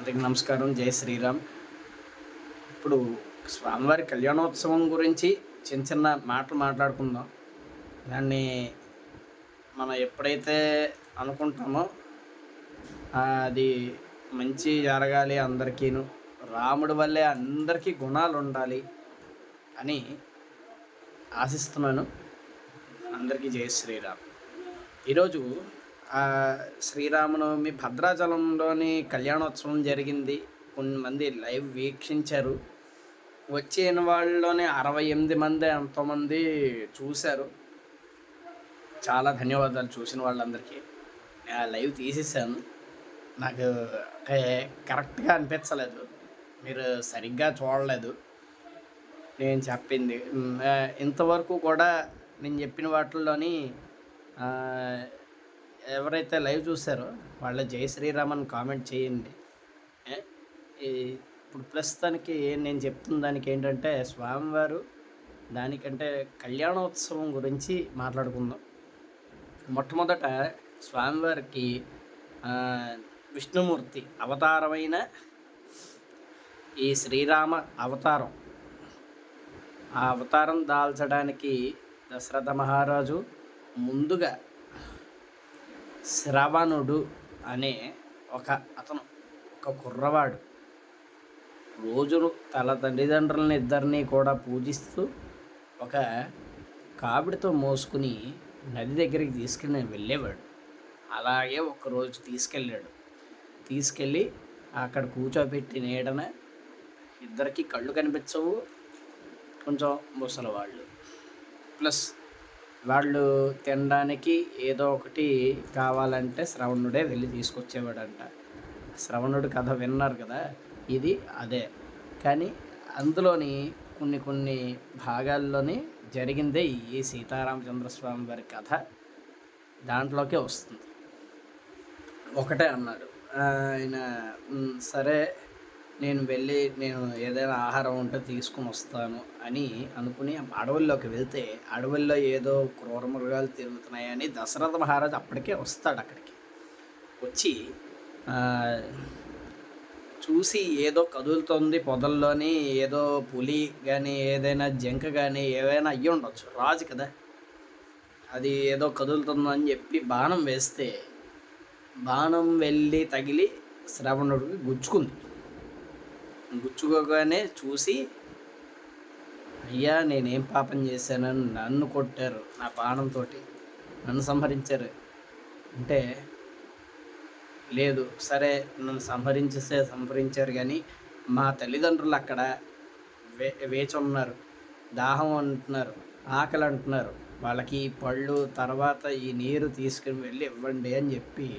అందరికి నమస్కారం. జై శ్రీరామ్. ఇప్పుడు స్వామివారి కళ్యాణోత్సవం గురించి చిన్న చిన్న మాటలు మాట్లాడుకుందాం. దాన్ని మనం ఎప్పుడైతే అనుకుంటామో అది మంచి జరగాలి అందరికీను. రాముడి వల్లే అందరికీ గుణాలు ఉండాలి అని ఆశిస్తున్నాను. అందరికీ జై శ్రీరామ్. ఈరోజు శ్రీరామనవమి భద్రాచలంలోని కళ్యాణోత్సవం జరిగింది. కొంతమంది లైవ్ వీక్షించారు. వచ్చిన వాళ్ళలోనే 68 మంది ఎంతోమంది చూశారు. చాలా ధన్యవాదాలు చూసిన వాళ్ళందరికీ. లైవ్ తీసేసాను. నాకు కరెక్ట్గా అనిపించలేదు, మీరు సరిగ్గా చూడలేదు నేను చెప్పింది. ఇంతవరకు కూడా నేను చెప్పిన వాటిల్లోని ఎవరైతే లైవ్ చూసారో వాళ్ళ జై శ్రీరామ్ అని కామెంట్ చేయండి. ఇప్పుడు ప్రస్తుతానికి నేను చెప్తున్న దానికి ఏంటంటే, స్వామివారు దానికంటే కళ్యాణోత్సవం గురించి మాట్లాడుకుందాం. మొట్టమొదట స్వామివారికి విష్ణుమూర్తి అవతారమైన ఈ శ్రీరామ అవతారం, ఆ అవతారం దాల్చడానికి దశరథ మహారాజు ముందుగా శ్రవణుడు అనే ఒక కుర్రవాడు రోజును తన తల్లిదండ్రులని ఇద్దరినీ కూడా పూజిస్తూ ఒక కావిడితో మోసుకుని నది దగ్గరికి తీసుకుని వెళ్ళేవాడు. అలాగే ఒకరోజు తీసుకెళ్ళి అక్కడ కూర్చోబెట్టి నీడన ఇద్దరికి కళ్ళు కనిపించవు, కొంచెం ముసలివాళ్ళు, ప్లస్ వాళ్ళు తినడానికి ఏదో ఒకటి కావాలంటే శ్రవణుడే వెళ్ళి తీసుకొచ్చేవాడంట. శ్రవణుడి కథ విన్నారు కదా, ఇది అదే. కానీ అందులోని కొన్ని భాగాల్లోని జరిగిందే ఈ సీతారామచంద్రస్వామి వారి కథ దాంట్లోకే వస్తుంది. ఒకటే అన్నాడు ఆయన, సరే నేను ఏదైనా ఆహారం ఉంటే తీసుకుని వస్తాను అని అనుకుని అడవుల్లోకి వెళ్తే, అడవుల్లో ఏదో క్రూర మృగాలు తిరుగుతున్నాయని దశరథ మహారాజు అప్పటికే వస్తాడు. అక్కడికి వచ్చి చూసి ఏదో కదులుతుంది పొదల్లోని, ఏదో పులి కానీ ఏదైనా జింక కానీ ఏవైనా అయ్యి ఉండొచ్చు, రాజు కదా, అది ఏదో కదులుతుందని చెప్పి బాణం వేస్తే బాణం వెళ్ళి తగిలి శ్రవణుడికి గుచ్చుకోగానే చూసి, అయ్యా నేనేం పాపం చేశానని నన్ను కొట్టారు, నా బాణంతో నన్ను సంహరించారు అంటే, లేదు సరే నన్ను సంహరించారు కానీ మా తల్లిదండ్రులు అక్కడ వేచి ఉన్నారు, దాహం అంటున్నారు, ఆకలి అంటున్నారు, వాళ్ళకి పళ్ళు తర్వాత ఈ నీరు తీసుకుని వెళ్ళి ఇవ్వండి అని చెప్పి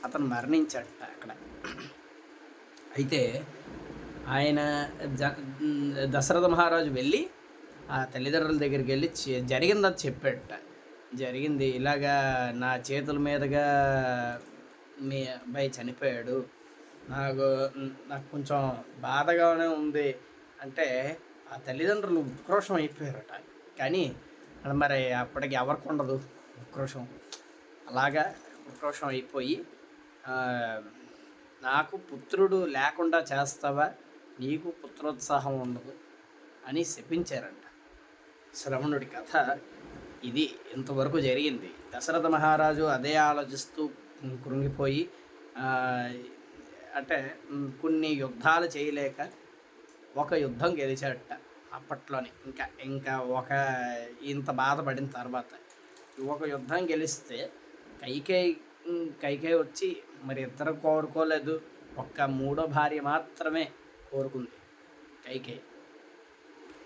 అతను మరణించాడట అక్కడ. అయితే ఆయన దశరథ మహారాజు వెళ్ళి ఆ తల్లిదండ్రుల దగ్గరికి వెళ్ళి జరిగిందని చెప్పాడట. జరిగింది ఇలాగా, నా చేతుల మీదుగా మీ అబ్బాయి చనిపోయాడు, నాకు కొంచెం బాధగానే ఉంది అంటే ఆ తల్లిదండ్రులు ఉక్రోషం అయిపోయారట. కానీ మరి అప్పటికి ఎవరికి ఉండదు ఉక్రోషం, అలాగా ఉక్రోషం అయిపోయి, నాకు పుత్రుడు లేకుండా చేస్తావా, నీకు పుత్రోత్సాహం ఉండదు అని శపించారంట. శ్రవణుడి కథ ఇది ఇంతవరకు జరిగింది. దశరథ మహారాజు అదే ఆలోచిస్తూ కృంగిపోయి, అంటే కొన్ని యుద్ధాలు చేయలేక ఒక యుద్ధం గెలిచాడట అప్పట్లోనే. ఇంకా ఇంత బాధపడిన తర్వాత ఒక యుద్ధం గెలిస్తే కైకేయి వచ్చి మరి ఇద్దరు కోరుకోలేదు, ఒక్క మూడో భార్య మాత్రమే కోరుకుంది. కైకేయి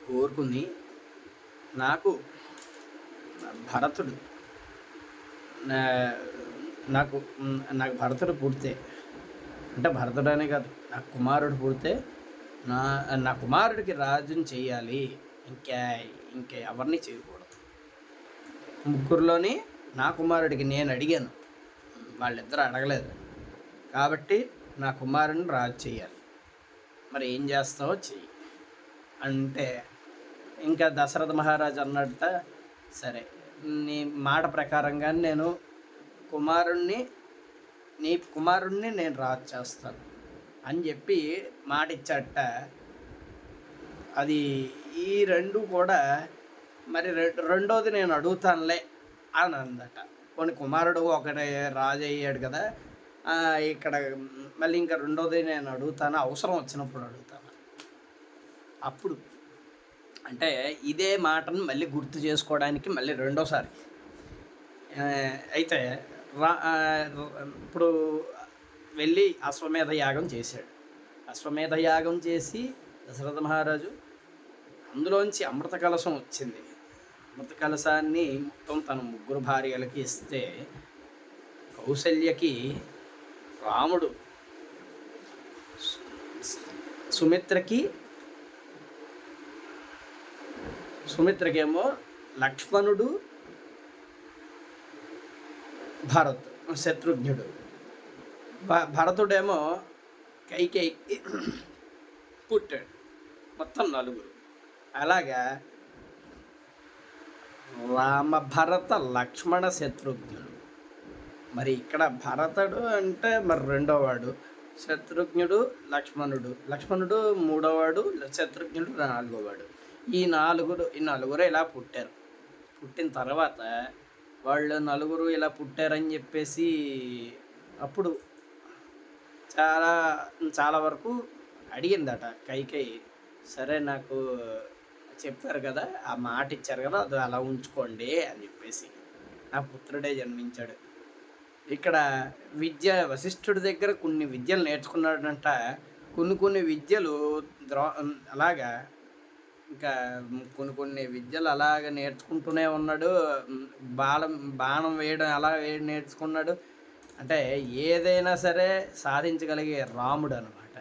కోరుకుంది, నాకు భరతుడు నాకు భరతుడు పుడితే, అంటే భరతుడు అనే కాదు, నాకు కుమారుడు పుడితే నా కుమారుడికి రాజుని చెయ్యాలి, ఇంకా ఎవరిని చేయకూడదు. ముగ్గురులోని నా కుమారుడికి నేను అడిగాను, వాళ్ళిద్దరూ అడగలేదు, కాబట్టి నా కుమారుడిని రాజు చెయ్యాలి, మరి ఏం చేస్తావో చెయ్యి అంటే, ఇంకా దశరథ మహారాజు అన్నట్ట, సరే నీ మాట ప్రకారంగా నీ కుమారుణ్ణి నేను రాజు చేస్తాను అని చెప్పి మాట ఇచ్చాట. అది ఈ రెండు కూడా మరి రెండోది నేను అడుగుతానులే అని అందట. కొన్ని కుమారుడు ఒకటి రాజు అయ్యాడు కదా, ఇక్కడ మళ్ళీ ఇంకా రెండోది నేను అడుగుతాను, అవసరం వచ్చినప్పుడు అడుగుతాను. అప్పుడు అంటే ఇదే మాటను మళ్ళీ గుర్తు చేసుకోవడానికి మళ్ళీ రెండోసారి అయితే ఇప్పుడు వెళ్ళి అశ్వమేధ యాగం చేశాడు. అశ్వమేధ యాగం చేసి దశరథ మహారాజు అందులోంచి అమృత కలశం వచ్చింది. అమృత కలశాన్ని మొత్తం తన 3 భార్యలకి ఇస్తే కౌసల్యకి రాముడు, సుమిత్రకేమో లక్ష్మణుడు, శత్రుఘ్నుడు, భరతుడేమో కైకేయికి పుట్టాడు. మొత్తం 4. అలాగా రామ, భరత, లక్ష్మణ, శత్రుఘ్నుడు. మరి ఇక్కడ భరతుడు అంటే మరి రెండోవాడు, శత్రుఘ్నుడు, లక్ష్మణుడు 3వవాడు, శత్రుఘ్నుడు 4వవాడు. ఈ నలుగురు ఇలా పుట్టారు. పుట్టిన తర్వాత వాళ్ళు 4 ఇలా పుట్టారని చెప్పేసి అప్పుడు చాలా వరకు అడిగిందట కైకేయి. సరే, నాకు చెప్పారు కదా, ఆ మాట ఇచ్చారు కదా, అది అలా ఉంచుకోండి అని చెప్పేసి నా పుత్రుడే జన్మించాడు. ఇక్కడ వశిష్ఠుడి దగ్గర కొన్ని విద్యలు నేర్చుకున్నాడంట. కొన్ని విద్యలు అలాగా ఇంకా కొన్ని విద్యలు అలాగ నేర్చుకుంటూనే ఉన్నాడు. బాణం వేయడం అలా నేర్చుకున్నాడు. అంటే ఏదైనా సరే సాధించగలిగే రాముడు అనమాట.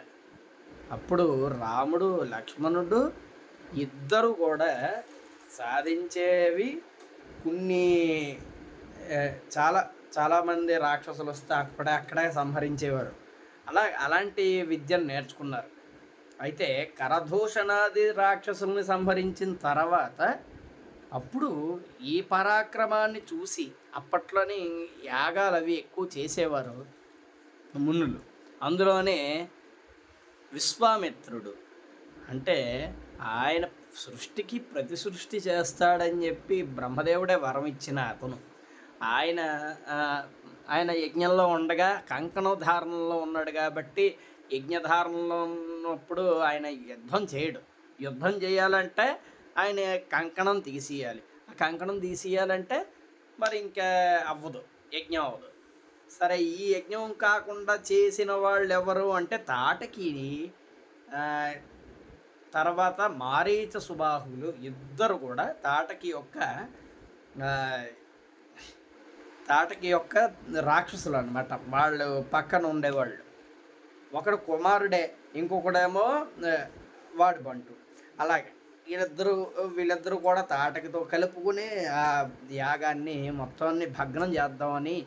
అప్పుడు రాముడు, లక్ష్మణుడు ఇద్దరు కూడా సాధించేవి కొన్ని చాలామంది రాక్షసులు వస్తే అక్కడే సంహరించేవారు. అలాంటి విద్యను నేర్చుకున్నారు. అయితే కరదూషణాది రాక్షసుల్ని సంహరించిన తర్వాత అప్పుడు ఈ పరాక్రమాన్ని చూసి అప్పట్లోని యాగాలు అవి ఎక్కువ చేసేవారు మునులు. అందులోనే విశ్వామిత్రుడు అంటే ఆయన సృష్టికి ప్రతి సృష్టి చేస్తాడని చెప్పి బ్రహ్మదేవుడే వరం ఇచ్చిన అతను. ఆయన యజ్ఞంలో ఉండగా కంకణ ధారణలో ఉన్నాడు కాబట్టి యజ్ఞధారణలో ఉన్నప్పుడు ఆయన యుద్ధం చేయడు. యుద్ధం చేయాలంటే ఆయన కంకణం తీసేయాలి. ఆ కంకణం తీసేయాలంటే మరి ఇంకా అవ్వదు, యజ్ఞం అవ్వదు. సరే, ఈ యజ్ఞం కాకుండా చేసిన వాళ్ళు ఎవరు అంటే తాటకి తర్వాత మారీచ సుబాహువులు ఇద్దరు కూడా తాటకి యొక్క రాక్షసులు అన్నమాట. వాళ్ళు పక్కన ఉండేవాళ్ళు. ఒకడు కుమారుడే, ఇంకొకడేమో వాడు బంటు. అలాగే వీళ్ళిద్దరూ కూడా తాటకితో కలుపుకుని ఆ యాగాన్ని మొత్తాన్ని భగ్నం చేద్దామని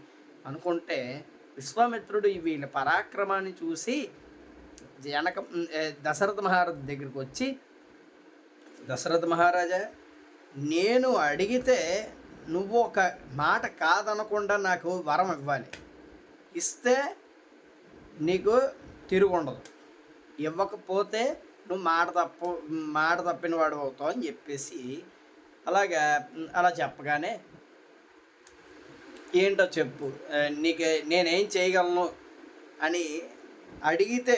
అనుకుంటే విశ్వామిత్రుడు వీళ్ళ పరాక్రమాన్ని చూసి దశరథ మహారాజు దగ్గరికి వచ్చి, దశరథ మహారాజా, నేను అడిగితే నువ్వు ఒక మాట కాదనకుండా నాకు వరం ఇవ్వాలి. ఇస్తే నీకు తిరుగుండదు, ఇవ్వకపోతే నువ్వు మాట తప్పిన వాడు అవుతావు అని చెప్పేసి అలా చెప్పగానే, ఏంటో చెప్పు, నేనేం చేయగలను అని అడిగితే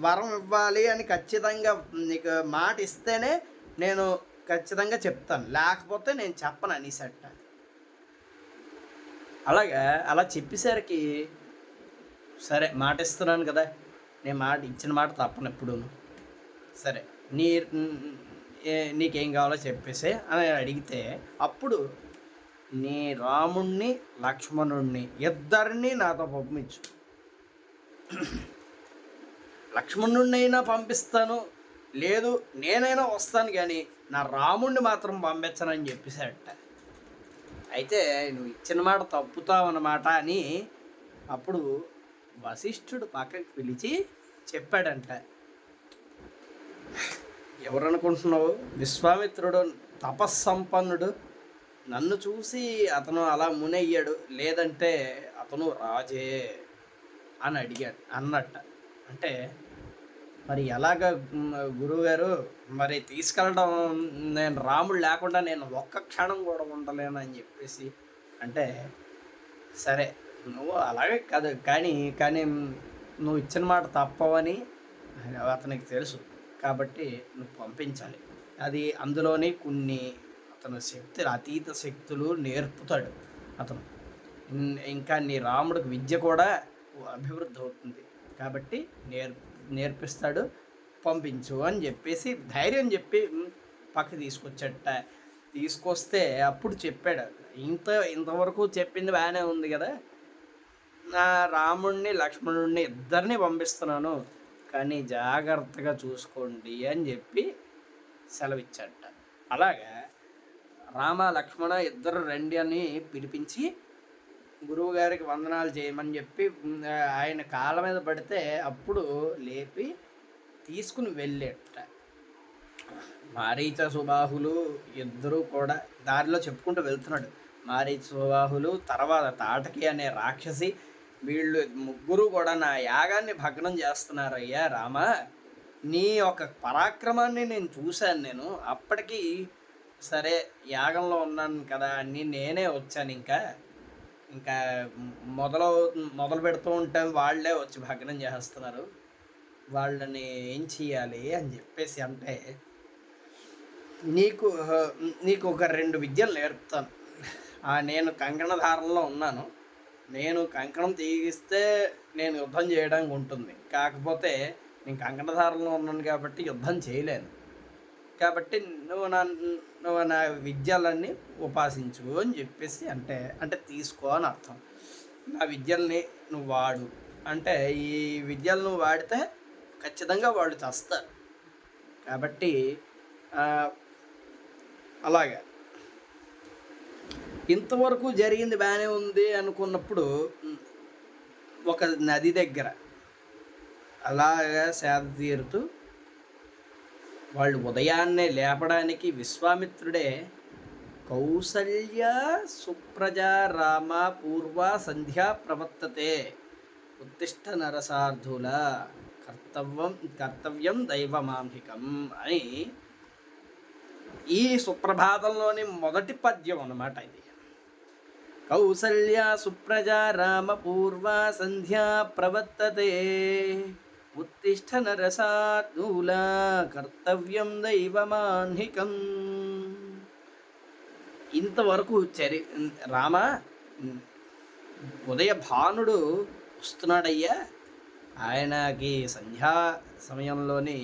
వరం ఇవ్వాలి అని ఖచ్చితంగా నీకు మాట ఇస్తేనే నేను ఖచ్చితంగా చెప్తాను, లేకపోతే నేను చెప్పను అనేసట. అలా చెప్పేసరికి సరే, మాట ఇస్తున్నాను కదా, నేను ఇచ్చిన మాట తప్పను ఎప్పుడు. సరే, నీకేం కావాలో చెప్పేసే అని అడిగితే అప్పుడు నీ రాముణ్ణి, లక్ష్మణుణ్ణి ఇద్దరిని నాతో పంపించు. లక్ష్మణుణ్ణైనా పంపిస్తాను, లేదు నేనైనా వస్తాను, కానీ నా రాముణ్ణి మాత్రం పంపించనని చెప్పేసాడట. అయితే నువ్వు ఇచ్చిన మాట తప్పుతావన్నమాట అని అప్పుడు వశిష్ఠుడు పక్కకి పిలిచి చెప్పాడంట. ఎవరనుకుంటున్నావు? విశ్వామిత్రుడు తపస్సంపన్నుడు, నన్ను చూసి అతను అలా మునయ్యాడు, లేదంటే అతను రాజే అని అన్నట్ట. అంటే మరి ఎలాగ గురువుగారు మరి తీసుకెళ్ళడం, నేను రాముడు లేకుండా నేను ఒక్క క్షణం కూడా ఉండలేనని చెప్పేసి అంటే, సరే నువ్వు అలాగే కాదు కానీ కానీ నువ్వు ఇచ్చిన మాట తప్పవని అతనికి తెలుసు. కాబట్టి నువ్వు పంపించాలి. అది అందులోని కొన్ని అతను శక్తులు, అతీత శక్తులు నేర్పుతాడు అతను. ఇంకా నీ రాముడికి విద్య కూడా అభివృద్ధి అవుతుంది. కాబట్టి నేర్పిస్తాడు, పంపించు అని చెప్పేసి ధైర్యం చెప్పి పక్కకి తీసుకొచ్చట. తీసుకొస్తే అప్పుడు చెప్పాడు, ఇంతవరకు చెప్పింది బాగానే ఉంది కదా, నా రాముడిని లక్ష్మణుడిని ఇద్దరిని పంపిస్తున్నాను, కానీ జాగ్రత్తగా చూసుకోండి అని చెప్పి సెలవిచ్చాట. అలాగా రామ లక్ష్మణ ఇద్దరు రండి అని పిలిపించి గురువుగారికి వందనాలు చేయమని చెప్పి ఆయన కాళ్ళ మీద పడితే అప్పుడు లేపి తీసుకుని వెళ్ళేట. మారీచ సుబాహులు ఇద్దరూ కూడా దారిలో చెప్పుకుంటూ వెళ్తున్నాడు. మారీచ సుబాహులు, తర్వాత తాటకి అనే రాక్షసి, వీళ్ళు ముగ్గురు కూడా నా యాగాన్ని భగ్నం చేస్తున్నారయ్యా రామ, నీ యొక్క పరాక్రమాన్ని నేను చూశాను. నేను అప్పటికి సరే యాగంలో ఉన్నాను కదా అని నేనే వచ్చాను. ఇంకా మొదలు పెడుతూ ఉంటే వాళ్ళే వచ్చి భగ్నం చేస్తున్నారు, వాళ్ళని ఏం చేయాలి అని చెప్పేసి అంటే, నీకు ఒక 2 విద్యలు నేర్పుతాను. నేను కంకణధారంలో ఉన్నాను, నేను కంకణం తీగిస్తే నేను యుద్ధం చేయడానికి ఉంటుంది. కాకపోతే నేను కంకణధారంలో ఉన్నాను కాబట్టి యుద్ధం చేయలేను. కాబట్టి నువ్వు నా విద్యలన్నీ ఉపాసించు అని చెప్పేసి అంటే తీసుకో అని అర్థం. నా విద్యల్ని నువ్వు వాడు అంటే, ఈ విద్యలు నువ్వు వాడితే ఖచ్చితంగా వాళ్ళు చస్తారు. కాబట్టి అలాగా ఇంతవరకు జరిగింది బాగానే ఉంది అనుకున్నప్పుడు ఒక నది దగ్గర అలాగా సేద తీరుతూ వాళ్ళు ఉదయాన్నే లేపడానికి విశ్వామిత్రుడే కౌసల్య సుప్రజా రామ పూర్వ సంధ్యా ప్రవర్తతే ఉత్తిష్ట నరసార్థుల కర్తవ్యం దైవమాంహికం అని ఈ సుప్రభాతంలోని మొదటి పద్యం అన్నమాట ఇది. కౌసల్య సుప్రజా రామ పూర్వ సంధ్యా ప్రవర్తతే ఉత్తిష్ట నరసార్థుల కర్తవ్యం దైవమాంహికం. ఇంతవరకు రామ ఉదయ భానుడు వస్తున్నాడయ్యా, ఆయనకి సంధ్యా సమయంలోనే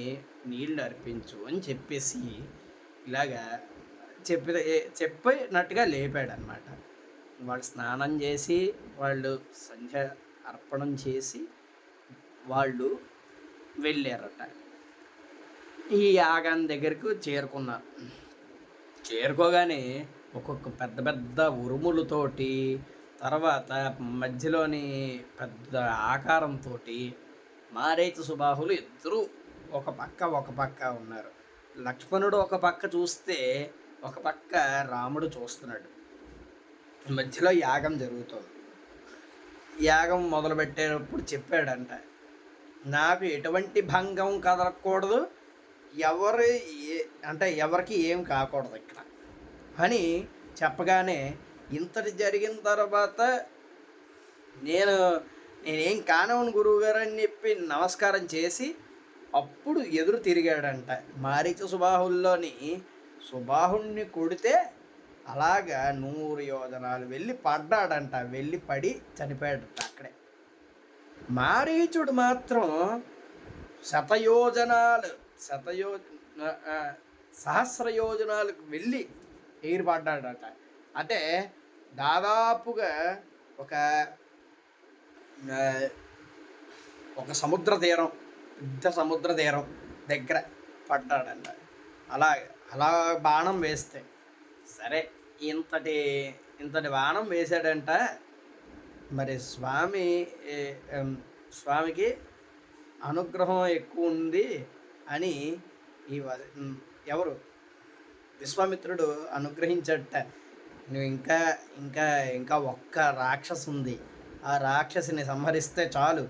నీళ్లు అర్పించు అని చెప్పేసి ఇలాగా చెప్పినట్టుగా లేపాడు అనమాట. వాళ్ళు స్నానం చేసి వాళ్ళు సంధ్య అర్పణం చేసి వాళ్ళు వెళ్ళారట. ఈ యాగాన్ని దగ్గరకు చేరుకోగానే ఒక్కొక్క పెద్ద పెద్ద ఉరుములతోటి, తర్వాత మధ్యలోని పెద్ద ఆకారంతో మారీచ సుబాహులు ఇద్దరూ ఒక పక్క ఉన్నారు. లక్ష్మణుడు ఒక పక్క చూస్తే ఒక పక్క రాముడు చూస్తున్నాడు. మధ్యలో యాగం జరుగుతుంది. యాగం మొదలుపెట్టేటప్పుడు చెప్పాడంట, నాకు ఎటువంటి భంగం కదలకూడదు, ఎవరికి ఏం కాకూడదు ఇక్కడ అని చెప్పగానే, ఇంతటి జరిగిన తర్వాత నేనేం కానివ్వను గురువుగారు అని చెప్పి నమస్కారం చేసి అప్పుడు ఎదురు తిరిగాడంట. మారీచ సుబాహుల్లోని సుబాహుణ్ణి కొడితే అలాగా 100 యోజనాలు వెళ్ళి పడ్డాడంట. వెళ్ళి పడి చనిపోయాడంట అక్కడే. మారీచుడు మాత్రం సహస్రయోజనాలకు వెళ్ళి ఎగిరిపడ్డాడట. అంటే దాదాపుగా ఒక సముద్ర తీరం, పెద్ద సముద్ర తీరం దగ్గర పడ్డాడంట. అలా బాణం వేస్తే సరే ఇంతటి బాణం వేశాడంట. మరి స్వామికి అనుగ్రహం ఎక్కువ ఉంది అని ఎవరు విశ్వామిత్రుడు అనుగ్రహించట. నువ్వు ఇంకా ఒక్క రాక్షసు ఉంది, ఆ రాక్షసిని సంహరిస్తే చాలు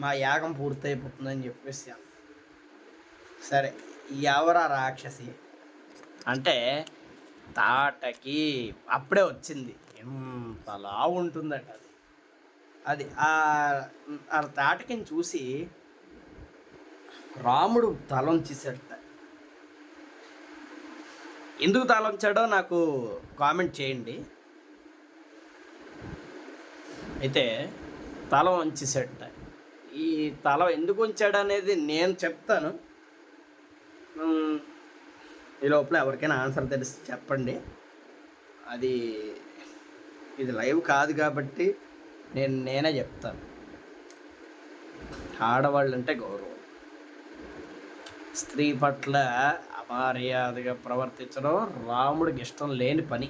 మా యాగం పూర్తయిపోతుందని చెప్పేసి సరే ఎవరా రాక్షసి అంటే తాటకి అప్పుడే వచ్చింది. ఎంతలా ఉంటుందట అది ఆ తాటకిని చూసి రాముడు తలంచేసాడట. ఎందుకు తలంచాడో నాకు కామెంట్ చేయండి. అయితే తల వంచేసాడట. ఈ తల ఎందుకు ఉంచాడు అనేది నేను చెప్తాను. ఈ లోపల ఎవరికైనా ఆన్సర్ తెలిస్తే చెప్పండి. అది ఇది లైవ్ కాదు కాబట్టి నేనే చెప్తాను. ఆడవాళ్ళు అంటే గౌరవం, స్త్రీ పట్ల అమర్యాదగా ప్రవర్తించడం రాముడికి ఇష్టం లేని పని.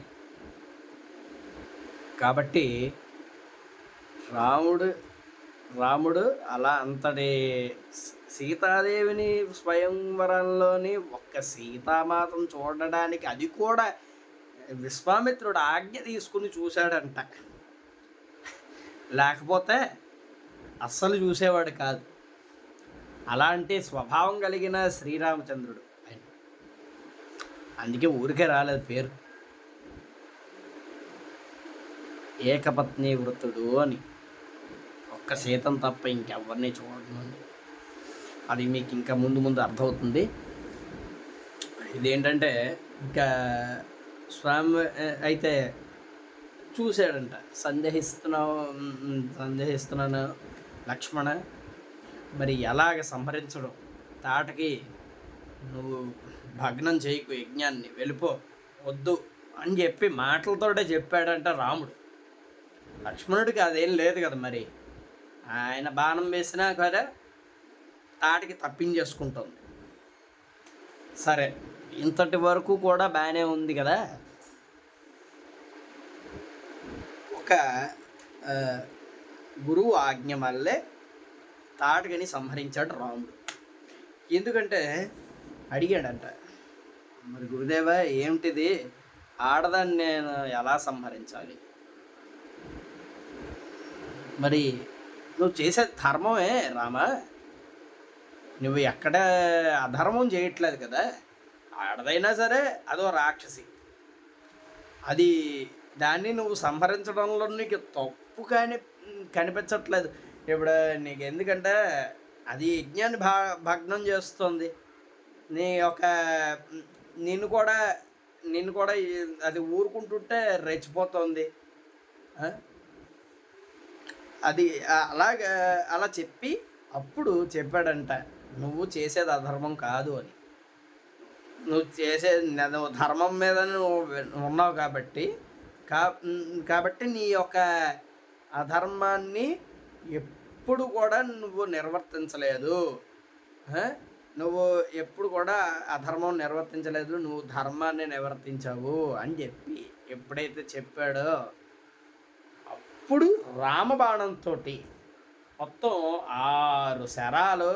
కాబట్టి రాముడు అలా అంతటి సీతాదేవిని స్వయంవరంలోని ఒక్క సీతామాతను చూడడానికి, అది కూడా విశ్వామిత్రుడు ఆజ్ఞ తీసుకుని చూశాడంట. లేకపోతే అస్సలు చూసేవాడు కాదు. అలాంటి స్వభావం కలిగిన శ్రీరామచంద్రుడు. అందుకే ఊరికే రాలేదు పేరు, ఏకపత్ని వృత్తుడు అని. ఒక్క సీతం తప్ప ఇంకెవరిని చూడను. అది మీకు ఇంకా ముందు అర్థమవుతుంది. ఇదేంటంటే ఇంకా స్వామి అయితే చూశాడంట. సందేహిస్తున్నాను లక్ష్మణ, మరి ఎలాగ సంహరించడం? తాటకి నువ్వు భగ్నం చేయకు యజ్ఞాన్ని, వెళ్ళిపో, వద్దు అని చెప్పి మాటలతోటే చెప్పాడంట రాముడు. లక్ష్మణుడికి అదేం లేదు కదా, మరి ఆయన బాణం వేసినా కదా తాటికి తప్పించేసుకుంటుంది. సరే, ఇంతటి వరకు కూడా బాగానే ఉంది కదా. ఒక గురువు ఆజ్ఞ వల్లే తాటకిని సంహరించాడు రాముడు. ఎందుకంటే అడిగాడంట, మరి గురుదేవ ఏమిటిది, ఆడదాన్ని నేను ఎలా సంహరించాలి? మరి నువ్వు చేసే ధర్మమే రామా, నువ్వు ఎక్కడ అధర్మం చేయట్లేదు కదా. ఆడదైనా సరే అదో రాక్షసి, అది దాన్ని నువ్వు సంహరించడంలో నీకు తప్పు కనిపించట్లేదు. ఇప్పుడు నీకు ఎందుకంటే అది యజ్ఞాన్ని భగ్నం చేస్తుంది. నిన్ను కూడా అది ఊరుకుంటుంటే రెచ్చిపోతుంది. అది అలా చెప్పి అప్పుడు చెప్పాడంట, నువ్వు చేసేది అధర్మం కాదు అని. నువ్వు ధర్మం మీద నువ్వు ఉన్నావు కాబట్టి నీ యొక్క అధర్మాన్ని ఎప్పుడు కూడా నువ్వు నిర్వర్తించలేదు. నువ్వు ఎప్పుడు కూడా అధర్మం నిర్వర్తించలేదు, నువ్వు ధర్మాన్ని నిర్వర్తించావు అని చెప్పి ఎప్పుడైతే చెప్పాడో అప్పుడు రామబాణంతో మొత్తం 6 శరాలు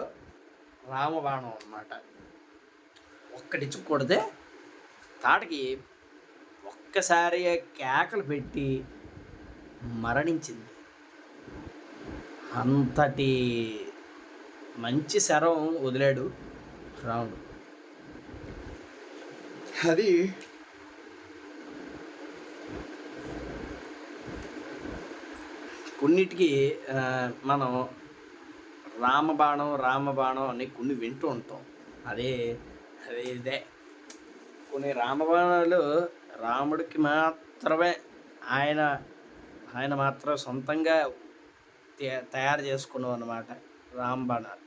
రామబాణం అన్నమాట. ఒక్కటి కొడితే తాటకి ఒక్కసారి కేకలు పెట్టి మరణించింది. అంతటి మంచి శరం వదిలాడు రాముడు. అది కొన్నిటికి మనం రామబాణం అని కొన్ని వింటూ ఉంటాం. అదే ఇదే కొన్ని రామబాణాలు రాముడికి మాత్రమే ఆయన మాత్రం సొంతంగా తయారు చేసుకున్నాం అన్నమాట రామబాణాలు.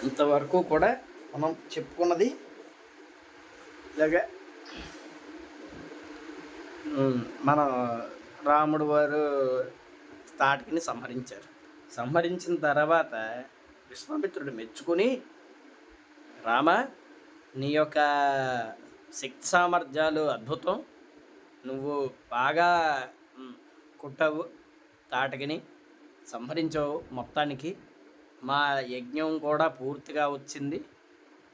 ఇంతవరకు కూడా మనం చెప్పుకున్నది ఇలాగే. మన రాముడు వారు తాటకిని సంహరించిన తర్వాత విశ్వామిత్రుడు మెచ్చుకొని, రామ, నీ యొక్క శక్తి సామర్థ్యాలు అద్భుతం, నువ్వు బాగా కుట్టావు, తాటకిని సంహరించావు. మొత్తానికి మా యజ్ఞం కూడా పూర్తిగా వచ్చింది,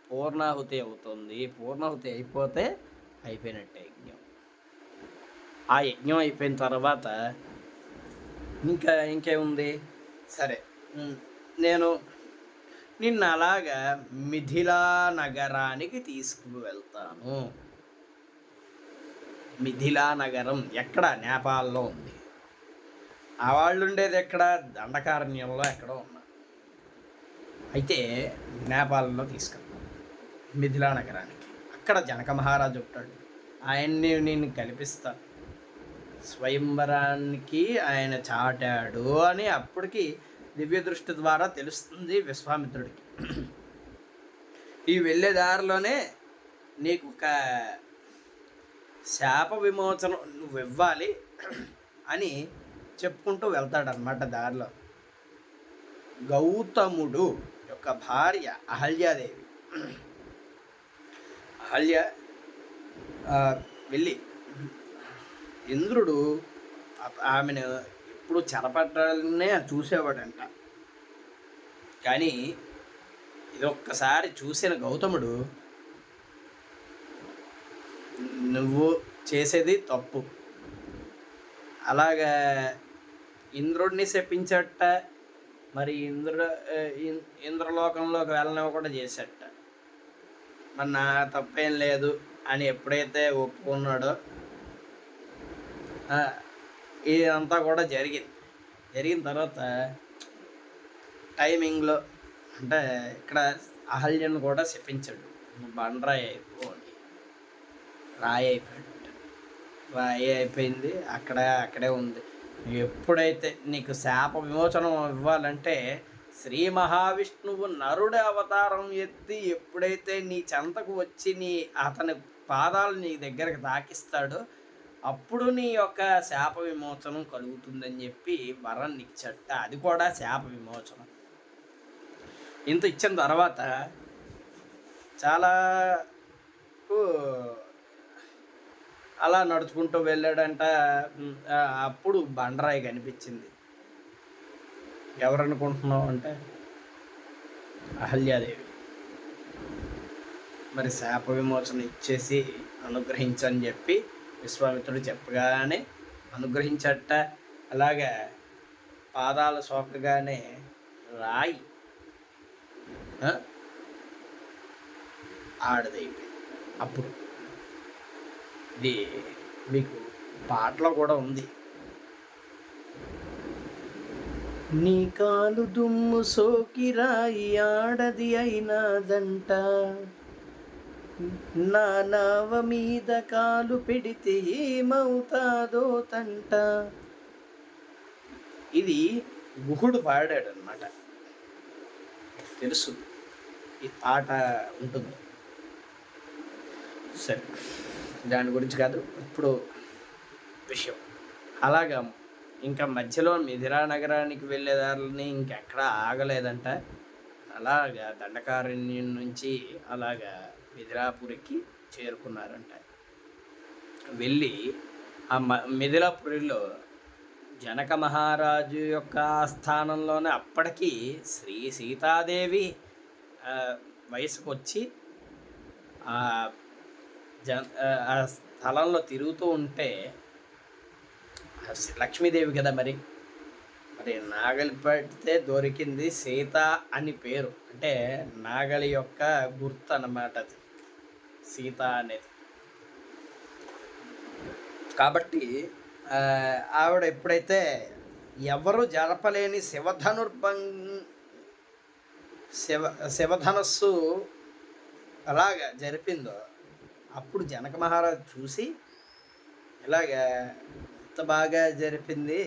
పూర్ణాహుతి అవుతుంది. పూర్ణాహుతి అయిపోతే అయిపోయినట్టే యజ్ఞం. ఆ యజ్ఞం అయిపోయిన తర్వాత ఇంకేముంది, సరే, నేను నిన్ను అలాగా మిథిలా నగరానికి తీసుకువెళ్తాను. మిథిలా నగరం ఎక్కడ? నేపాల్లో ఉంది. ఆ వాళ్ళు ఉండేది ఎక్కడ? దండకారణ్యంలో ఎక్కడో ఉన్నారు. అయితే నేపాల్లో తీసుకెళ్తాను మిథిలా నగరానికి. అక్కడ జనక మహారాజు ఉంటాడు, ఆయన్ని నేను కల్పిస్తా. స్వయంవరానికి ఆయన చాటాడు అని అప్పటికి దివ్య దృష్టి ద్వారా తెలుస్తుంది విశ్వామిత్రుడికి. ఈ వెళ్ళే దారిలోనే నీకు ఒక శాప విమోచనం నువ్వు ఇవ్వాలి అని చెప్పుకుంటూ వెళ్తాడనమాట దారిలో. గౌతముడు యొక్క భార్య అహల్యాదేవి, అహల్య వెళ్ళి ఇంద్రుడు ఆమెను ఎప్పుడు చెరపట్టాలనే చూసేవాడంట. కానీ ఇదొక్కసారి చూసిన గౌతముడు, నువ్వు చేసేది తప్పు, అలాగా ఇంద్రుడిని శపించట, మరి ఇంద్రలోకంలోకి వెళ్ళనివ్వకుండా చేసేట. మరి నా తప్పేం లేదు అని ఎప్పుడైతే ఒప్పుకున్నాడో ఇదంతా కూడా జరిగిన తర్వాత టైమింగ్లో అంటే ఇక్కడ అహల్యను కూడా శపించాడు, నువ్వు బండరాయి అయిపో అని. రాయి అయిపోయింది, అక్కడే ఉంది. ఎప్పుడైతే నీకు శాప విమోచనం ఇవ్వాలంటే శ్రీ మహావిష్ణువు నరుడి అవతారం ఎత్తి ఎప్పుడైతే నీ చెంతకు వచ్చి అతని పాదాలు నీ దగ్గరకు తాకిస్తాడో అప్పుడు నీ యొక్క శాప విమోచనం కలుగుతుందని చెప్పి వరం ఇచ్చట. అది కూడా శాప విమోచనం. ఇంత ఇచ్చిన తర్వాత చాలా అలా నడుచుకుంటూ వెళ్ళాడంట. అప్పుడు బండరాయి కనిపించింది. ఎవరనుకుంటున్నావు అంటే అహల్యాదేవి. మరి శాప విమోచన ఇచ్చేసి అనుగ్రహించని చెప్పి విశ్వామిత్రుడు చెప్పగానే అనుగ్రహించట. అలాగా పాదాలు సోకగానే రాయి ఆడదైపోయింది. అప్పుడు ఇది మీకు పాటలో కూడా ఉంది. నీ కాలు దుమ్ము సోకి రాయి ఆడది అయినాదంట, నా నావ మీద కాలు పెడితే ఏమవుతాదో తంట. ఇది గుహుడు పాడాడు అన్నమాట. తెలుసు ఈ పాట ఉంటుంది. సరే, దాని గురించి కాదు ఇప్పుడు విషయం. అలాగా ఇంకా మధ్యలో మిథిలా నగరానికి వెళ్ళేదారులని ఇంకెక్కడా ఆగలేదంట. అలాగా దండకారణ్యం నుంచి అలాగా మిథిలాపురికి చేరుకున్నారంట. వెళ్ళి ఆ మిథిలాపురిలో జనక మహారాజు యొక్క స్థానంలోనే అప్పటికి శ్రీ సీతాదేవి వయసుకు వచ్చి ఆ స్థలంలో తిరుగుతూ ఉంటే లక్ష్మీదేవి కదా, మరి నాగలి పడితే దొరికింది సీత అని పేరు. అంటే నాగలి యొక్క గుర్తు అన్నమాట అది సీత అనేది. కాబట్టి ఆవిడ ఎప్పుడైతే ఎవరు జరపలేని శివధనస్సు అలాగా జరిపిందో అప్పుడు జనక మహారాజు చూసి, ఇలాగా ఇంత బాగా జరిపింది,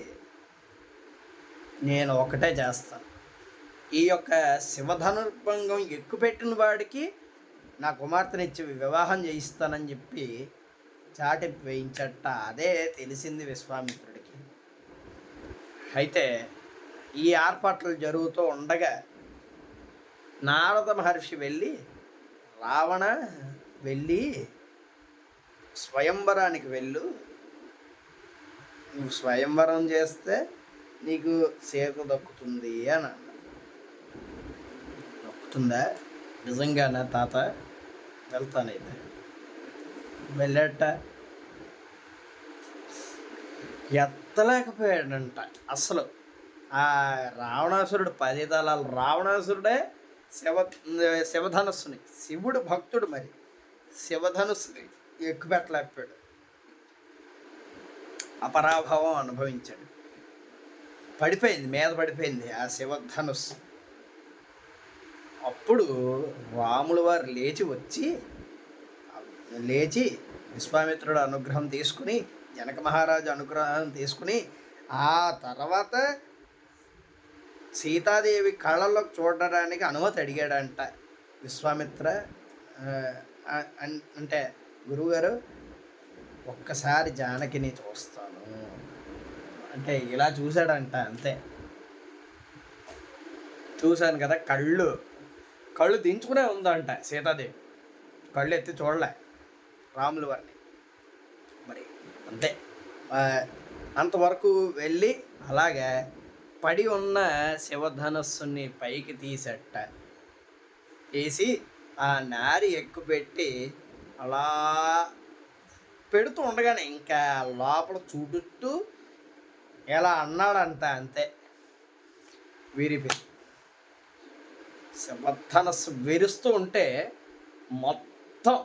నేను ఒకటే చేస్తాను, ఈ యొక్క శివధనుర్భంగం ఎక్కుపెట్టిన వాడికి నా కుమార్తెనిచ్చి వివాహం చేయిస్తానని చెప్పి చాటి వేయించట. అదే తెలిసింది విశ్వామిత్రుడికి. అయితే ఈ ఏర్పాట్లు జరుగుతూ ఉండగా నారద మహర్షి వెళ్ళి, రావణ వెళ్ళి స్వయంవరానికి వెళ్ళు, నువ్వు స్వయంవరం చేస్తే నీకు సీత దక్కుతుంది అని అన్నాడు. దక్కుతుందా నిజంగానా తాత? వెళ్తానైతే. వెళ్ళట ఎత్తలేకపోయాడంట అసలు. ఆ రావణాసురుడు 10 తలాల రావణాసురుడే శివ శివధనుస్సుని, శివుడు భక్తుడు మరి, శివధనుస్సుని ఎక్కుపెట్టలేకపోయాడు. అపరాభవం అనుభవించాడు. పడిపోయింది, మీద పడిపోయింది ఆ శివధనుస్సు. అప్పుడు రాముల వారు లేచి విశ్వామిత్రుడు అనుగ్రహం తీసుకుని, జనక మహారాజు అనుగ్రహం తీసుకుని, ఆ తర్వాత సీతాదేవి కళ్ళల్లోకి చూడడానికి అనుమతి అడిగాడంట విశ్వామిత్ర. అంటే గురువుగారు ఒక్కసారి జానకిని చూస్తాను అంటే ఇలా చూశాడంట. అంతే, చూశాను కదా, కళ్ళు దించుకునే ఉందంట సీతాదేవి, కళ్ళు ఎత్తి చూడలే రాముల వారిని. మరి అంతే, అంతవరకు వెళ్ళి అలాగే పడి ఉన్న శివధనస్సుని పైకి తీసి ఆ నారి ఎక్కుపెట్టి అలా పెడుతూ ఉండగానే ఇంకా లోపల చుట్టూ ఎలా అన్నాడంట. అంతే, విరిపి శివధనస్సు విరుస్తూ ఉంటే మొత్తం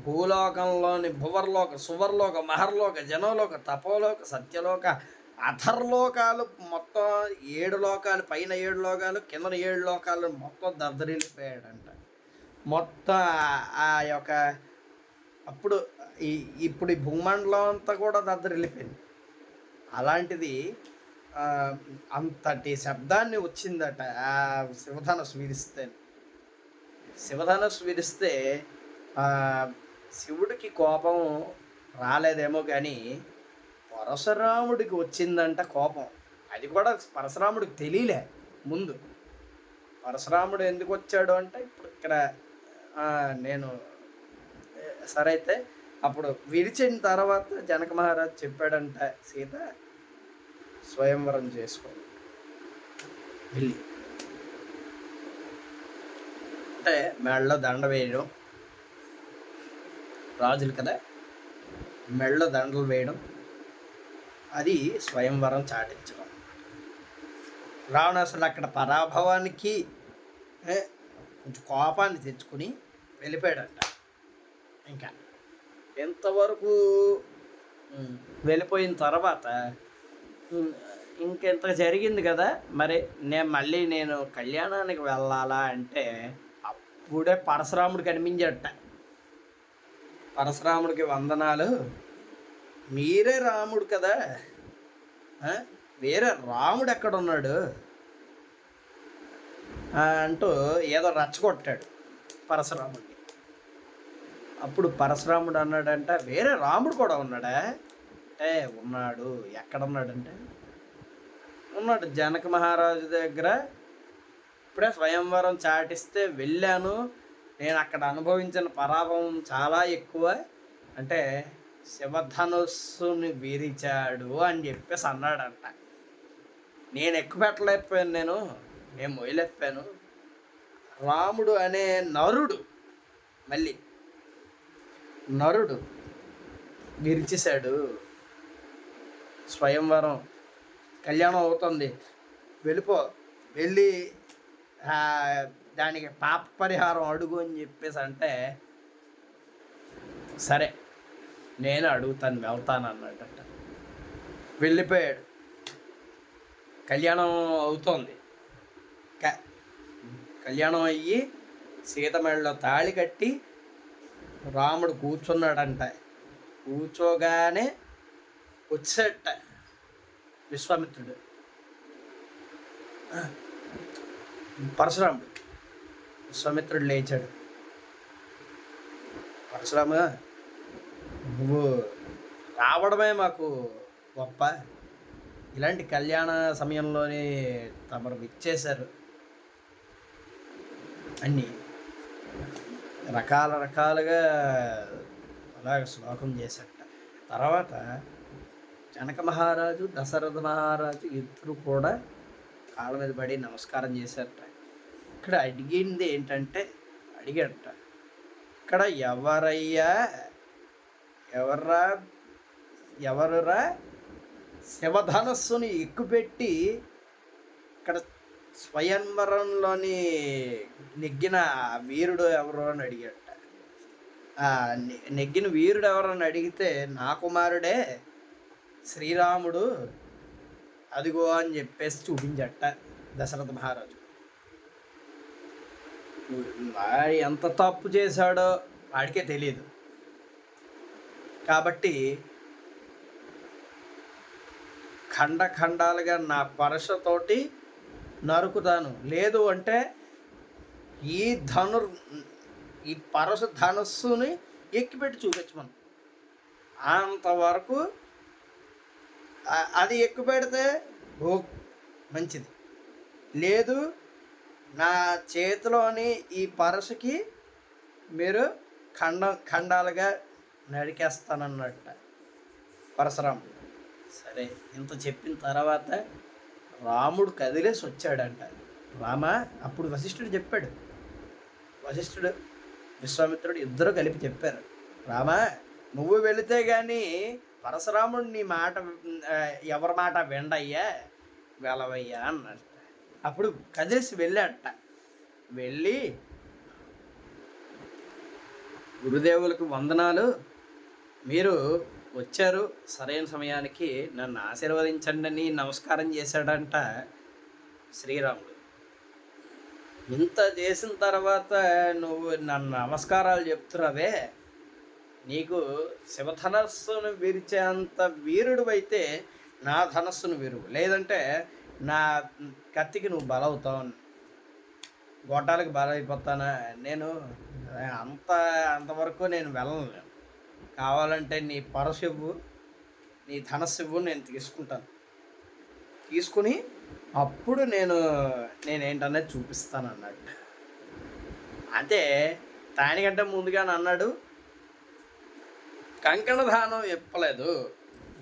భూలోకంలోని భువర్లోక, సువర్లోక, మహర్లోక, జనలోక, తపోలోక, సత్యలోక, అధర్లోకాలు మొత్తం 7 లోకాలు, పైన 7 లోకాలు, కింద 7 లోకాలు మొత్తం దద్దరిల్లిపోయాడంట. మొత్తం ఆ యొక్క ఇప్పుడు ఈ భూమండలం అంతా కూడా దద్దరిల్లిపోయింది. అలాంటిది అంతటి శబ్దాన్ని వచ్చిందట ఆ శివధనుస్సు విరిస్తే శివుడికి కోపం రాలేదేమో కానీ పరశురాముడికి వచ్చిందంట కోపం. అది కూడా పరశురాముడికి తెలియలే ముందు. పరశురాముడు ఎందుకు వచ్చాడు అంటే ఇప్పుడు ఇక్కడ నేను సరే అయితే అప్పుడు విరిచిన తర్వాత జనక మహారాజు చెప్పాడంట, సీత స్వయంవరం చేసుకో వెళ్ళి అంటే మెడలో దండ వేయడం, రాజులు కదా, మెడలో దండలు వేయడం, అది స్వయంవరం చాటించడం. రావణాసురుడు అక్కడ పరాభవానికి కొంచెం కోపాన్ని తెచ్చుకుని వెళ్ళిపోయాడంట. ఇంకా ఎంతవరకు వెళ్ళిపోయిన తర్వాత ఇంకెంత జరిగింది కదా, మరి నేను కళ్యాణానికి వెళ్ళాలా అంటే అప్పుడే పరశురాముడు కనిపించట. పరశురాముడికి వందనాలు, మీరే రాముడు కదా, వేరే రాముడు ఎక్కడున్నాడు అంటూ ఏదో రచ్చగొట్టాడు పరశురాముడిని. అప్పుడు పరశురాముడు అన్నాడంట, వేరే రాముడు కూడా ఉన్నాడా అంటే ఉన్నాడు. ఎక్కడున్నాడంటే ఉన్నాడు జనక మహారాజు దగ్గర. ఇప్పుడే స్వయంవరం చాటిస్తే వెళ్ళాను, నేను అక్కడ అనుభవించిన పరాభవం చాలా ఎక్కువ, అంటే శివధనుస్సుని విరిచాడు అని చెప్పేసి అన్నాడంట. నేను ఎక్కువ పెట్టలేకపోయాను, నేను మొయ్యలేకపోయాను. రాముడు అనే నరుడు విరిచేశాడు. స్వయంవరం కళ్యాణం అవుతుంది, వెళ్ళి దానికి పాప పరిహారం అడుగు అని చెప్పేసి అంటే సరే నేను అడుగుతాను, వెళ్తాను అన్నట్ట. వెళ్ళిపోయాడు. కళ్యాణం అవుతోంది. కళ్యాణం అయ్యి సీత మెడలో తాళి కట్టి రాముడు కూర్చున్నాడంట. కూర్చోగానే వచ్చేట విశ్వామిత్రుడు, పరశురాముడు. విశ్వామిత్రుడు లేచాడు, పరశురామ నువ్వు రావడమే మాకు గొప్ప, ఇలాంటి కళ్యాణ సమయంలోనే తమరు విచ్చేశారు అన్నీ రకాలుగా అలాగ శ్లోకం చేశాట. తర్వాత జనక మహారాజు, దశరథ మహారాజు ఇద్దరు కూడా కాళ్ళ మీద పడి నమస్కారం చేశారట. ఇక్కడ అడిగింది ఏంటంటే అడిగాడట, ఇక్కడ ఎవరురా శివధనస్సుని ఎక్కుపెట్టి ఇక్కడ స్వయంవరంలోని నెగ్గిన వీరుడు ఎవరు అని అడిగాడట. ఆ నెగ్గిన వీరుడు ఎవరని అడిగితే నా కుమారుడే శ్రీరాముడు అదిగో అని చెప్పేసి చూపించట దశరథ మహారాజు. ఎంత తప్పు చేశాడో వాడికే తెలియదు. కాబట్టి ఖండాలుగా నా పరశతోటి నరుకుతాను, లేదు అంటే ఈ ఈ పరశ ధనుస్సుని ఎక్కిపెట్టి చూపించమను. అంతవరకు అది ఎక్కుపెడితే ఓ మంచిది, లేదు నా చేతిలోని ఈ పరశకి మీరు ఖండాలుగా నరికేస్తానన్నట్ట పరశురాముడు. సరే, ఇంత చెప్పిన తర్వాత రాముడు కదిలేసి వచ్చాడంట. అప్పుడు వశిష్ఠుడు చెప్పాడు, వశిష్ఠుడు విశ్వామిత్రుడు ఇద్దరు కలిపి చెప్పారు, నువ్వు వెళితే కానీ పరశురాముడు నీ మాట ఎవరి మాట వెండయ్యా వెళ్ళవయ్యా అన్నట్ట. అప్పుడు కదిలేసి వెళ్ళాడట. వెళ్ళి గురుదేవులకు వందనాలు, మీరు వచ్చారు సరైన సమయానికి, నన్ను ఆశీర్వదించండి అని నమస్కారం చేశాడంట శ్రీరాముడు. ఇంత చేసిన తర్వాత నువ్వు నన్ను నమస్కారాలు చెప్తున్నావే, నీకు శివధనస్సును విరిచేంత వీరుడు అయితే నా ధనస్సును విరువు, లేదంటే నా కత్తికి నువ్వు బలవుతావు, గొట్టాలకు బలైపోతానా, నేను అంతవరకు నేను వెళ్ళను, కావాలంటే నీ పరశివ్వు నీ ధనస్సివ్వు నేను తీసుకుని అప్పుడు నేనేంటనేది చూపిస్తాను అన్నట్టు. అంటే దానికంటే ముందుగానే అన్నాడు, కంకణ దానం ఇప్పలేదు,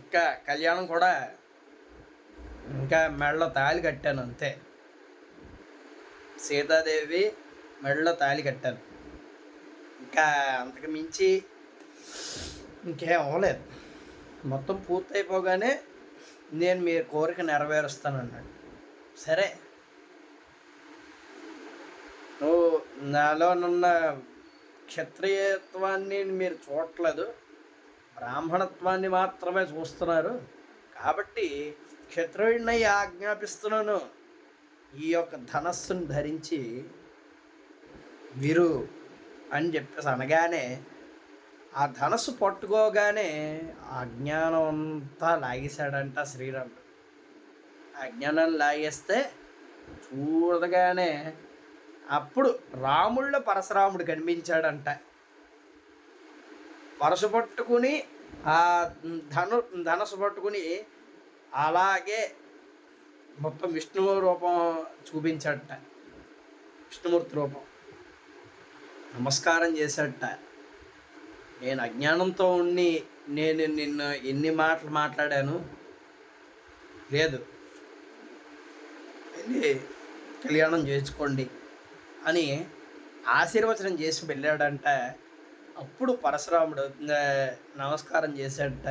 ఇంకా కళ్యాణం కూడా ఇంకా మెడలో తాళి కట్టాను అంతే, సీతాదేవి మెడలో తాళి కట్టాను, ఇంకా అంతకు మించి ఇంకేం అవ్వలేదు. మొత్తం పూర్తయిపోగానే నేను మీ కోరిక నెరవేరుస్తాను అన్నాడు. సరే, నువ్వు నాలోనున్న క్షత్రియత్వాన్ని మీరు చూడట్లేదు, బ్రాహ్మణత్వాన్ని మాత్రమే చూస్తున్నారు, కాబట్టి క్షత్రియుడిని ఆజ్ఞాపిస్తున్నాను, ఈ యొక్క ధనస్సును ధరించి వీరు అని చెప్పేసి అనగానే ఆ ధనస్సు పట్టుకోగానే ఆ అజ్ఞానం అంతా లాగేశాడంట శ్రీరాముడు. అజ్ఞానాన్ని లాగేస్తే చూడగానే అప్పుడు రాముళ్ళ పరశురాముడు కనిపించాడంట. పరశు పట్టుకుని ఆ ధనస్సు పట్టుకుని అలాగే మొత్తం విష్ణువు రూపం చూపించాడట, విష్ణుమూర్తి రూపం. నమస్కారం చేశాడట. నేను అజ్ఞానంతో ఉండి నేను నిన్ను ఎన్ని మాటలు మాట్లాడాను, లేదు వెళ్ళి కళ్యాణం చేసుకోండి అని ఆశీర్వచనం చేసి వెళ్ళాడంట. అప్పుడు పరశురాముడు నమస్కారం చేశాడట.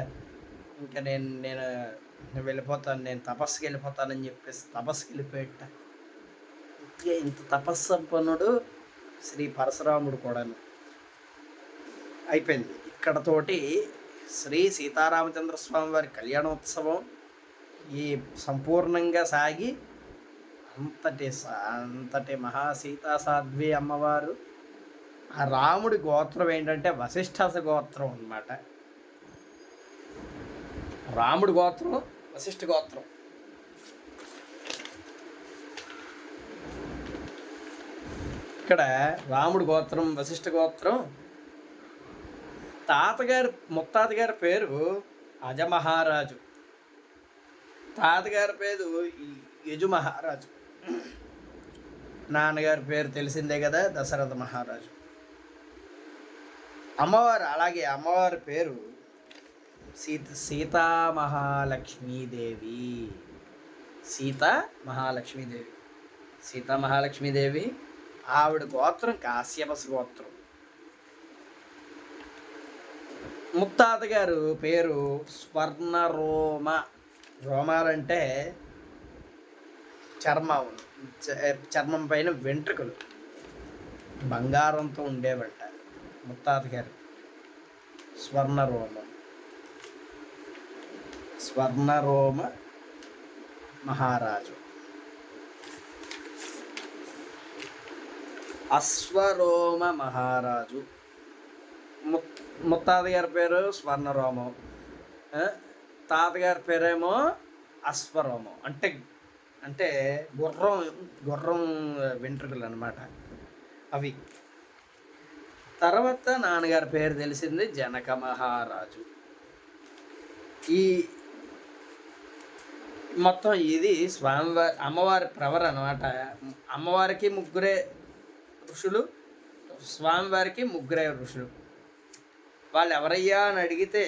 ఇంకా నేను వెళ్ళిపోతాను, నేను తపస్సుకి వెళ్ళిపోతానని చెప్పేసి తపస్సుకి వెళ్ళిపోయాట. ఇంత తపస్సంపన్నుడు శ్రీ పరశురాముడు కూడాను. అయిపోయింది ఇక్కడతోటి శ్రీ సీతారామచంద్ర స్వామి వారి కళ్యాణోత్సవం ఈ సంపూర్ణంగా సాగి అంతటి మహాసీతా సాధ్వి అమ్మవారు. ఆ రాముడి గోత్రం ఏంటంటే వశిష్ఠాస గోత్రం అన్నమాట. రాముడి గోత్రం వశిష్ఠ గోత్రం. ఇక్కడ రాముడి గోత్రం వశిష్ఠ గోత్రం. ముత్తాతగారి పేరు అజమహారాజు, తాతగారి పేరు యజు మహారాజు, నాన్నగారి పేరు తెలిసిందే కదా దశరథ మహారాజు. అమ్మవారి పేరు సీతా మహాలక్ష్మీదేవి. సీతా మహాలక్ష్మీదేవి ఆవిడ గోత్రం కాశ్యపస గోత్రం. ముత్తాత గారు పేరు స్వర్ణరోమ రోమాలంటే చర్మం, చర్మం పైన వెంట్రుకలు బంగారంతో ఉండేవంట. ముత్తాత గారు స్వర్ణరోమం, స్వర్ణరోమ మహారాజు. అశ్వరోమ మహారాజు. ముత్తాత గారి పేరు స్వర్ణరోమం, తాతగారి పేరేమో అశ్వరోమం. అంటే అంటే గుర్రం గుర్రం వెంట్రుకలు అన్నమాట అవి. తర్వాత నాన్నగారి పేరు తెలిసింది జనక మహారాజు. ఈ మొత్తం ఇది స్వామివారి అమ్మవారి ప్రవర్ అనమాట. అమ్మవారికి ముగ్గురే ఋషులు, స్వామివారికి ముగ్గురే ఋషులు. వాళ్ళు ఎవరయ్యా అని అడిగితే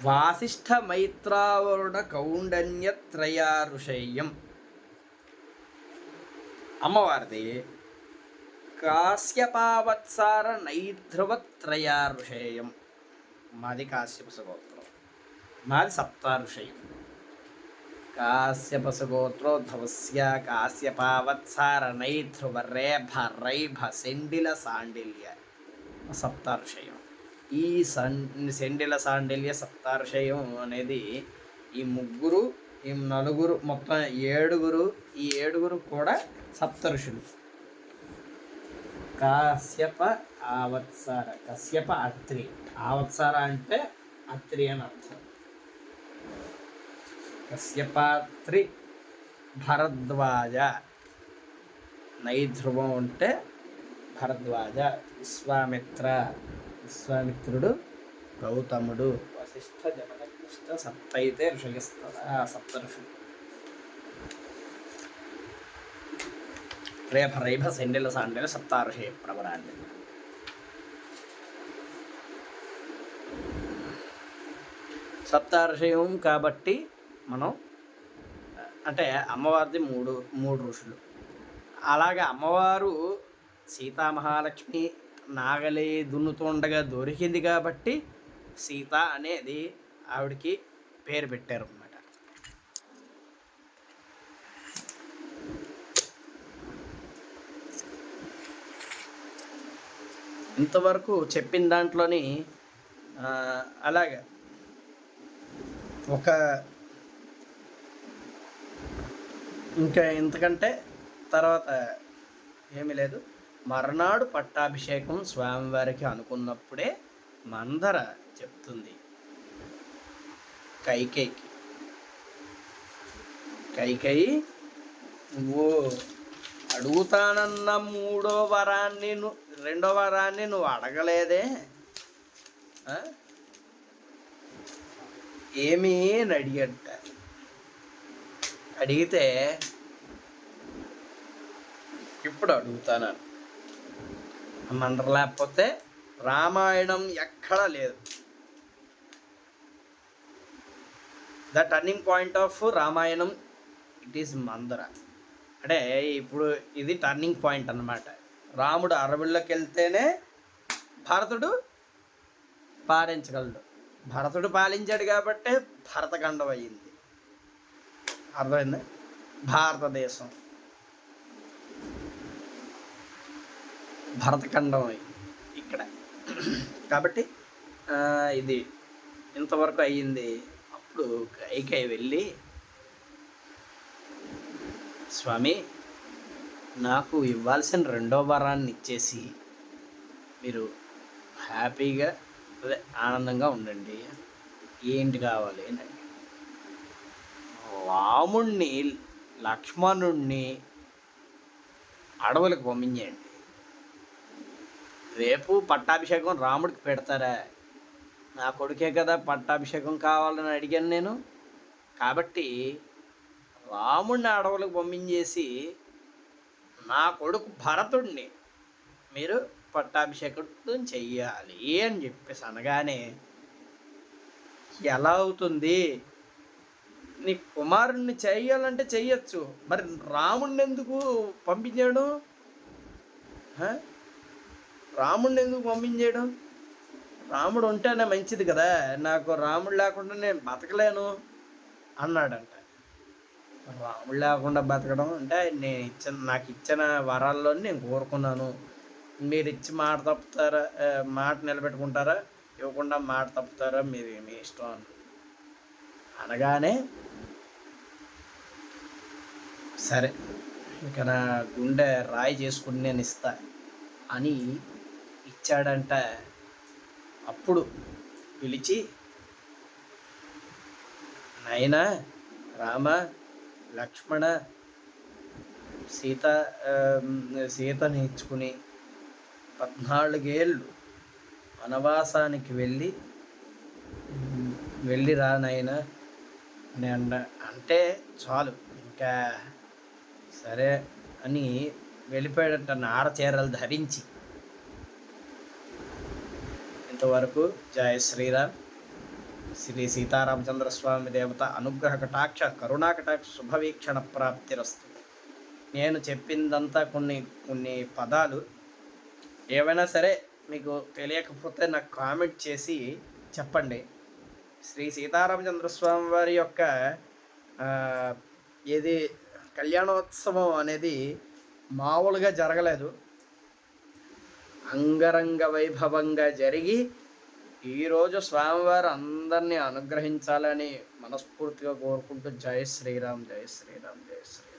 వాసిష్ఠ మైత్రావరుణ కౌండన్యత్రయా ఋషేయం అమ్మవారిది, కాశ్యపావత్సార నైధ్రువత్రయా ఋషేయం మాది కాశ్యప గోత్రం, మాది సప్తాఋషేయం. కాశ్యపసగోత్రోద్భవస్య కాశ్యపావత్సార నైధ్రువ రేభ రైభ సెండిల సాండిల్య సప్తార్షయం. ఈ సెండిల సాండిల్య సప్తార్షయం అనేది ఈ ముగ్గురు, ఈ నలుగురు, మొత్తం ఏడుగురు. ఈ ఏడుగురు కూడా సప్తఋషులు. కాశ్యప ఆవత్సార, కశ్యప అత్రి, ఆవత్సార అంటే అత్రి అని అర్థం. కశ్యపాత్రి భరద్వాజ, నైధ్రువం అంటే భరద్వాజ, విశ్వామిత్ర, విశ్వామిత్రుడు, గౌతముడు, వశిష్ఠ, జమదగ్నిష్ట, సప్తైతే ఋషయస్తద, సప్త ఋషులు. రేభ రైభ సెండిల సాండిల సప్తార్షయ ప్రవరాన్ని. సప్తార్షయం కాబట్టి మనం అంటే అమ్మవారిది మూడు ఋషులు. అలాగే అమ్మవారు సీతామహాలక్ష్మి నాగలి దున్నుతుండగా దొరికింది కాబట్టి సీత అనేది ఆవిడికి పేరు పెట్టారు అన్నమాట. ఇంతవరకు చెప్పిన దాంట్లోని అలాగే ఒక ఇంకా ఇంతకంటే తర్వాత ఏమీ లేదు. మర్నాడు పట్టాభిషేకం స్వామివారికి అనుకున్నప్పుడే మందర చెప్తుంది కైకేయి నువ్వు అడుగుతానన్న రెండో వరాన్ని నువ్వు అడగలేదే, ఏమీ అని అడిగితే ఇప్పుడు అడుగుతాను. మందర లేకపోతే రామాయణం ఎక్కడా లేదు. The turning point of Ramayanam it is Manthara. అంటే ఇప్పుడు ఇది టర్నింగ్ పాయింట్ అన్నమాట. రాముడు అడవుల్లోకి వెళ్తేనే భరతుడు పాలించగలడు. భరతుడు పాలించాడు కాబట్టే భరతఖండం అయ్యింది. అర్థమైంది? భారతదేశం భరతఖండం ఇక్కడ కాబట్టి ఇది ఇంతవరకు అయ్యింది. అప్పుడు కైకేయి వెళ్ళి, స్వామి నాకు ఇవ్వాల్సిన రెండో వరాన్ని ఇచ్చేసి మీరు హ్యాపీగా అదే ఆనందంగా ఉండండి, ఏంటి కావాలి అని. రాముణ్ణి లక్ష్మణుణ్ణి అడవులకు పంపించేయండి. రేపు పట్టాభిషేకం రాముడికి పెడతారా? నా కొడుకే కదా పట్టాభిషేకం కావాలని అడిగాను నేను. కాబట్టి రాముడిని అడవులకు పంపించేసి నా కొడుకు భరతుడిని మీరు పట్టాభిషేకం చెయ్యాలి అని చెప్పేసి అనగానే, ఎలా అవుతుంది? నీ కుమారుణ్ణి చెయ్యాలంటే చెయ్యొచ్చు, మరి రాముడిని ఎందుకు పంపించాడు? రాముడిని ఎందుకు పంపించాడు? రాముడు ఉంటేనే మంచిది కదా! నాకు రాముడు లేకుండా నేను బతకలేను అన్నాడంట. రాముడు లేకుండా బతకడం అంటే నాకిచ్చిన వరాల్లోని నేను కోరుకున్నాను. మీరిచ్చి మాట తప్పుతారా, మాట నిలబెట్టుకుంటారా? ఇవ్వకుండా మాట తప్పుతారా? మీ ఇష్టం అనగానే సరే ఇక నా గుండె రాయి చేసుకుని నేను ఇస్తా అని ఇచ్చాడంట. అప్పుడు పిలిచి, నాయనా రామ, లక్ష్మణ, సీత సీతని ఇచ్చుకుని 14 ఏళ్ళు వనవాసానికి వెళ్ళి రా నాయనా అని అంటే చాలు ఇంకా సరే అని వెళ్ళిపోయాడంట నార చీరలు ధరించి. ఇంతవరకు జయ శ్రీరామ్. శ్రీ సీతారామచంద్ర స్వామి దేవత అనుగ్రహ కటాక్ష కరుణా కటాక్ష శుభవీక్షణ ప్రాప్తిరస్తు. నేను చెప్పిందంతా కొన్ని పదాలు ఏవైనా సరే మీకు తెలియకపోతే నాకు కామెంట్ చేసి చెప్పండి. శ్రీ సీతారామచంద్ర స్వామి వారి యొక్క ఏది కళ్యాణోత్సవం అనేది మామూలుగా జరగలేదు, అంగరంగ వైభవంగా జరిగి ఈరోజు స్వామివారు అందరినీ అనుగ్రహించాలని మనస్ఫూర్తిగా కోరుకుంటూ జై శ్రీరామ్, జై శ్రీరామ్, జై శ్రీరామ్.